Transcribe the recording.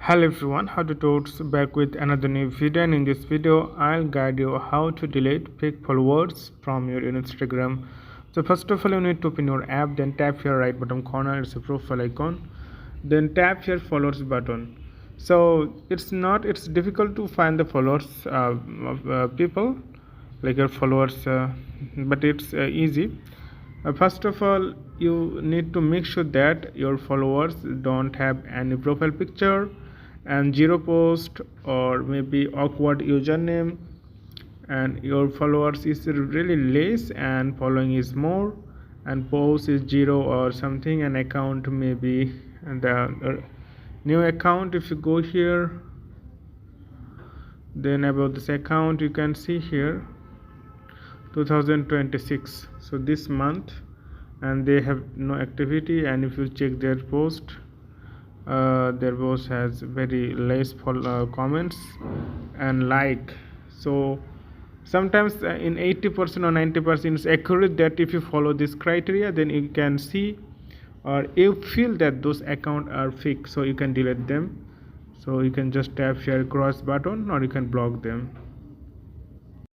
Hello everyone, how to totes back with another new video, and in this video I'll guide you how to delete fake followers from your Instagram. So first of all, you need to open your app, then tap your right bottom corner, it's a profile icon, then tap your followers button. So it's difficult to find the followers of people like your followers, but it's easy. First of all, you need to make sure that your followers don't have any profile picture and zero post or maybe awkward username, and your followers is really less and following is more and post is zero or something, and account maybe the new account. If you go here, then about this account you can see here 2026, so this month, and they have no activity. And if you check their post has very less comments and like. So sometimes in 80% or 90% it's accurate that if you follow this criteria, then you can see or you feel that those accounts are fake, so you can delete them. So you can just tap share cross button or you can block them.